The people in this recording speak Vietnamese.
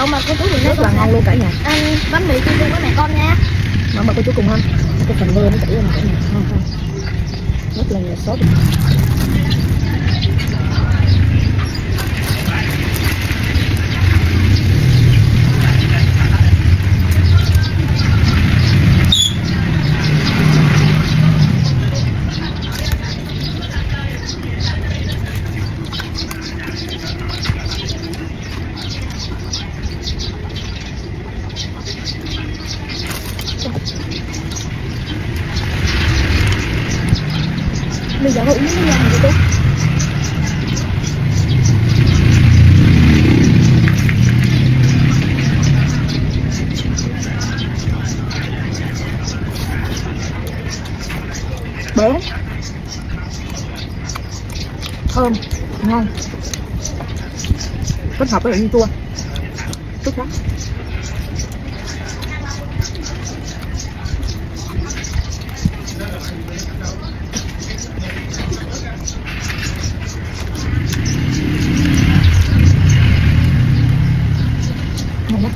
Không mà cô chú mình rất là ngon luôn cả nhà. ăn bánh mì chung với mẹ con nha. Mà cô chú cùng ăn cái phần lơ nó chảy ra cả nhà, ngon không? Rất là sốt. Bây giờ có uống cái gì cô? Béo, thơm, ngon, kết hợp với lại chua, tốt lắm. Ngon lắm.